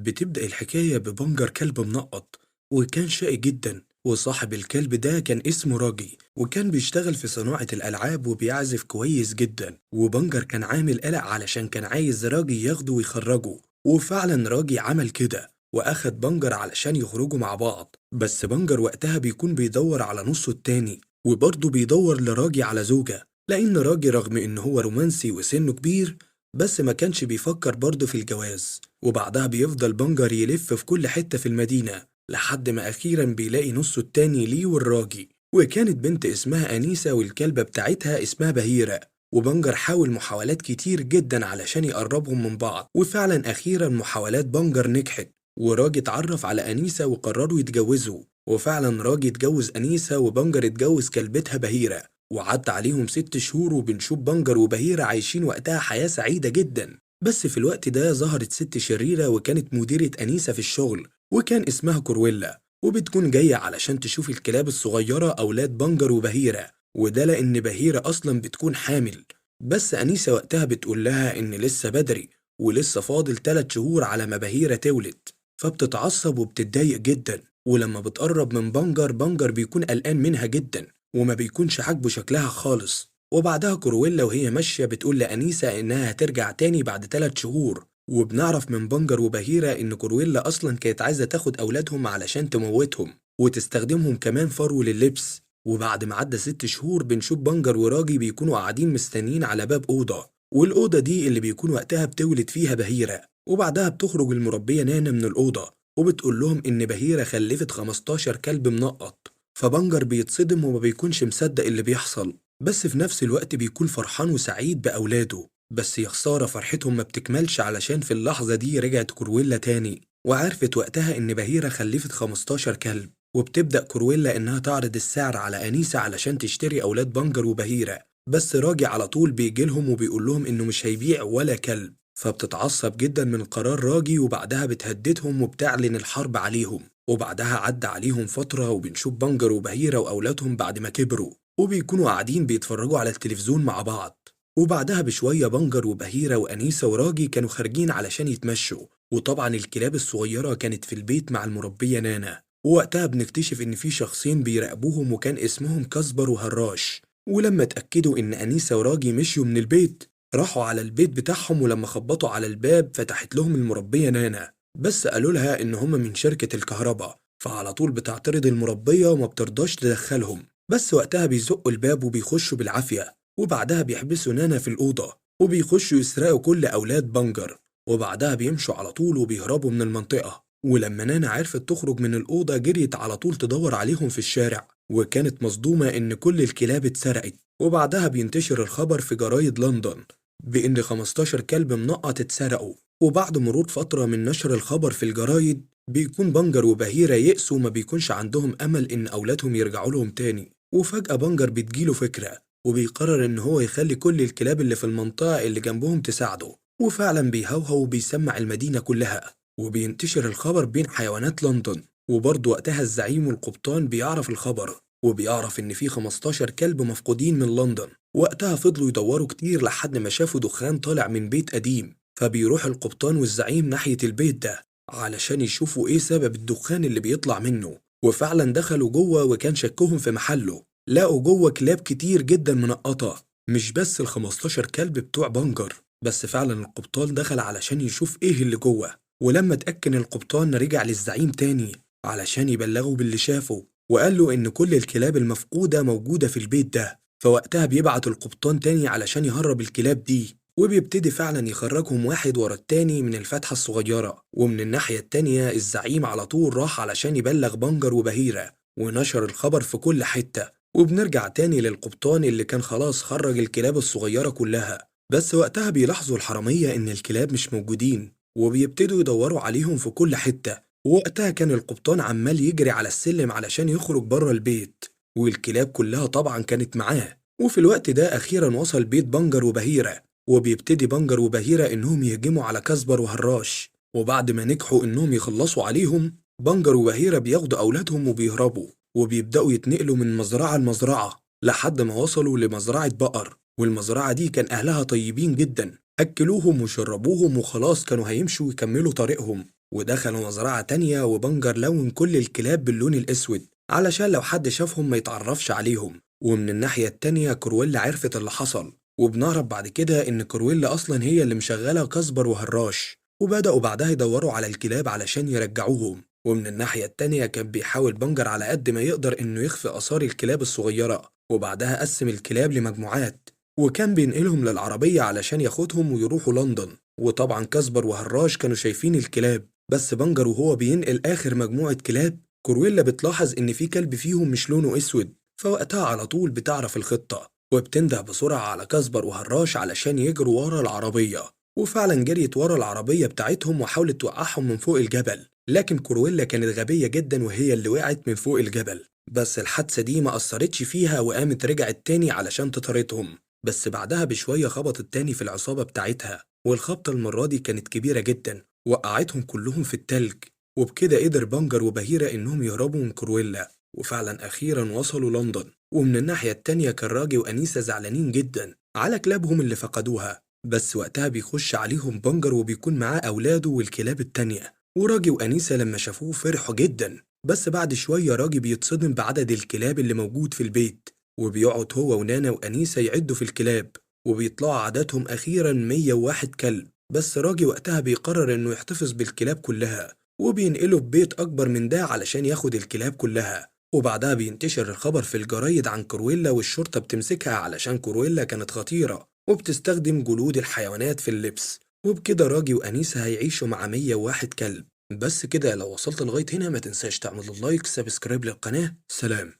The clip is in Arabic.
بتبدأ الحكاية ببنجر كلب منقط، وكان شقي جدا. وصاحب الكلب ده كان اسمه راجي، وكان بيشتغل في صناعة الألعاب وبيعزف كويس جدا. وبنجر كان عامل قلق علشان كان عايز راجي ياخده ويخرجه، وفعلا راجي عمل كده وأخد بنجر علشان يخرجوا مع بعض. بس بنجر وقتها بيكون بيدور على نصه التاني، وبرضه بيدور لراجي على زوجة، لأن راجي رغم إن هو رومانسي وسنه كبير بس ما كانش بيفكر برضه في الجواز. وبعدها بيفضل بنجر يلف في كل حتة في المدينة لحد ما أخيرا بيلاقي نصه التاني ليه والراجي. وكانت بنت اسمها أنيسة والكلبة بتاعتها اسمها بهيرة. وبنجر حاول محاولات كتير جدا علشان يقربهم من بعض، وفعلا أخيرا محاولات بنجر نجحت، وراجي اتعرف على أنيسة وقرروا يتجوزوا. وفعلا راجي اتجوز أنيسة وبنجر اتجوز كلبتها بهيرة، وعدى عليهم 6 شهور وبنشوف بنجر وبهيرة عايشين وقتها حياة سعيدة جدا. بس في الوقت ده ظهرت ست شريرة وكانت مديرة أنيسة في الشغل، وكان اسمها كورويلا، وبتكون جاية علشان تشوف الكلاب الصغيرة أولاد بنجر وبهيرة، وده لأن بهيرة أصلا بتكون حامل. بس أنيسة وقتها بتقول لها إن لسه بدري ولسه فاضل 3 شهور على ما بهيرة تولد، فبتتعصب وبتتضايق جدا. ولما بتقرب من بنجر بيكون قلقان منها جدا وما بيكونش عاجبه شكلها خالص. وبعدها كورويلا وهي ماشية بتقول لأنيسة إنها هترجع تاني بعد 3 شهور. وبنعرف من بنجر وبهيرة إن كورويلا أصلا كانت عايزة تاخد أولادهم علشان تموتهم وتستخدمهم كمان فرو لللبس. وبعد ما عدى 6 شهور بنشوف بنجر وراجي بيكونوا قاعدين مستنيين على باب أوضة، والأوضة دي اللي بيكون وقتها بتولد فيها بهيرة. وبعدها بتخرج المربية نانا من الأوضة وبتقول لهم إن بهيرة خلفت 15 كلب منقط. فبنجر بيتصدم وما بيكونش مصدق اللي بيحصل، بس في نفس الوقت بيكون فرحان وسعيد بأولاده. بس يا خسارة فرحتهم ما بتكملش علشان في اللحظة دي رجعت كورويلا تاني وعرفت وقتها إن بهيرة خلفت 15 كلب. وبتبدأ كورويلا إنها تعرض السعر على أنيسة علشان تشتري أولاد بنجر وبهيرة، بس راجي على طول بيجيلهم وبيقول لهم إنه مش هيبيع ولا كلب. فبتتعصب جدا من قرار راجي وبعدها بتهددهم وبتعلن الحرب عليهم. وبعدها عدى عليهم فترة وبنشوف بنجر وبهيرة وأولادهم بعد ما كبروا وبيكونوا قاعدين بيتفرجوا على التلفزيون مع بعض. وبعدها بشوية بنجر وبهيرة وأنيسة وراجي كانوا خارجين علشان يتمشوا، وطبعا الكلاب الصغيرة كانت في البيت مع المربية نانا. ووقتها بنكتشف إن في شخصين بيراقبوهم وكان اسمهم كاسبر وهراش. ولما اتأكدوا إن أنيسة وراجي مشيوا من البيت راحوا على البيت بتاعهم، ولما خبطوا على الباب فتحت لهم المربية نانا، بس قالوا لها إن هم من شركة الكهرباء. فعلى طول بتعترض المربية وما بترضاش تدخلهم، بس وقتها بيزقوا الباب وبيخشوا بالعافية. وبعدها بيحبسوا نانا في الأوضة وبيخشوا يسرقوا كل أولاد بنجر، وبعدها بيمشوا على طول وبيهربوا من المنطقة. ولما نانا عرفت تخرج من الأوضة جريت على طول تدور عليهم في الشارع، وكانت مصدومة إن كل الكلاب اتسرقت. وبعدها بينتشر الخبر في جرايد لندن بإن 15 كلب منقط اتسرقوا. وبعد مرور فترة من نشر الخبر في الجرايد بيكون بنجر وبهيرة يئسوا وما بيكونش عندهم أمل إن أولادهم يرجعوا لهم تاني. وفجأة بنجر بتجيله فكرة وبيقرر إن هو يخلي كل الكلاب اللي في المنطقة اللي جنبهم تساعده، وفعلا بيهوهو وبيسمع المدينة كلها وبينتشر الخبر بين حيوانات لندن. وبرضه وقتها الزعيم والقبطان بيعرف الخبر وبيعرف إن في 15 كلب مفقودين من لندن. وقتها فضلوا يدوروا كتير لحد ما شافوا دخان طالع من بيت قديم، فبيروح القبطان والزعيم ناحية البيت ده علشان يشوفوا إيه سبب الدخان اللي بيطلع منه. وفعلا دخلوا جوه وكان شكهم في محله، لقوا جوه كلاب كتير جدا منقطة، مش بس ال15 كلب بتوع بنجر. بس فعلا القبطان دخل علشان يشوف إيه اللي جوه، ولما اتأكد القبطان رجع للزعيم تاني علشان يبلغه باللي شافه، وقال له إن كل الكلاب المفقودة موجودة في البيت ده. فوقتها بيبعت القبطان تاني علشان يهرب الكلاب دي، وبيبتدي فعلا يخرجهم واحد ورا التاني من الفتحة الصغيرة. ومن الناحية التانية الزعيم على طول راح علشان يبلغ بنجر وبهيرة ونشر الخبر في كل حتة. وبنرجع تاني للقبطان اللي كان خلاص خرج الكلاب الصغيرة كلها، بس وقتها بيلاحظوا الحرامية إن الكلاب مش موجودين وبيبتدوا يدوروا عليهم في كل حتة. ووقتها كان القبطان عمال يجري على السلم علشان يخرج بره البيت، والكلاب كلها طبعا كانت معاه. وفي الوقت ده أخيرا وصل بيت بنجر وبهيرة، وبيبتدي بنجر وبهيرة إنهم يهجموا على كاسبر وهراش. وبعد ما نجحوا إنهم يخلصوا عليهم بنجر وبهيرة بياخدوا أولادهم وبيهربوا وبيبدأوا يتنقلوا من مزرعة لمزرعة لحد ما وصلوا لمزرعة بقر. والمزرعة دي كان أهلها طيبين جدا، أكلوهم وشربوهم وخلاص كانوا هيمشوا ويكملوا طريقهم. ودخلوا مزرعة تانية وبنجر لون كل الكلاب باللون الأسود علشان لو حد شافهم ما يتعرفش عليهم. ومن الناحية التانية كرويلا عرفت اللي حصل، وبنعرف بعد كده إن كرويلا أصلا هي اللي مشغلة كاسبر وهراش، وبدأوا بعدها يدوروا على الكلاب علشان يرجعوهم. ومن الناحية التانية كان بيحاول بنجر على قد ما يقدر إنه يخفي آثار الكلاب الصغيرة، وبعدها قسم الكلاب لمجموعات وكان بينقلهم للعربية علشان ياخدهم ويروحوا لندن. وطبعا كاسبر وهراش كانوا شايفين الكلاب، بس بنجر وهو بينقل آخر مجموعة كلاب كرويلا بتلاحظ إن في كلب فيهم مش لونه أسود، فوقتها على طول بتعرف الخطة وبتنده بسرعة على كاسبر وهراش علشان يجروا ورا العربية. وفعلا جريت ورا العربية بتاعتهم وحاولت توقعهم من فوق الجبل، لكن كرويلا كانت غبية جدا وهي اللي وقعت من فوق الجبل. بس الحادثة دي ما أثرتش فيها وقامت رجعت تاني علشان تطاردهم، بس بعدها بشوية خبطت تاني في العصابة بتاعتها، والخبطة المرة دي كانت كبيرة جدا وقعتهم كلهم في التلج. وبكده قدر بنجر وبهيرة إنهم يهربوا من كرويلا، وفعلا أخيرا وصلوا لندن. ومن الناحية التانية كان راجي وأنيسة زعلانين جدا على كلابهم اللي فقدوها، بس وقتها بيخش عليهم بنجر وبيكون معاه أولاده والكلاب التانية، وراجي وأنيسة لما شافوه فرحوا جدا. بس بعد شوية راجي بيتصدم بعدد الكلاب اللي موجود في البيت، وبيقعد هو ونانا وأنيسة يعدوا في الكلاب، وبيطلعوا عددهم أخيرا 101 كلب. بس راجي وقتها بيقرر إنه يحتفظ بالكلاب كلها وبينقله في بيت أكبر من ده علشان ياخد الكلاب كلها. وبعدها بينتشر الخبر في الجرايد عن كرويلا والشرطة بتمسكها علشان كرويلا كانت خطيرة وبتستخدم جلود الحيوانات في اللبس. وبكده راجي وأنيسة هيعيشوا مع 101 كلب. بس كده لو وصلت لغاية هنا ما تنساش تعمل لايك سبسكرايب للقناة. سلام.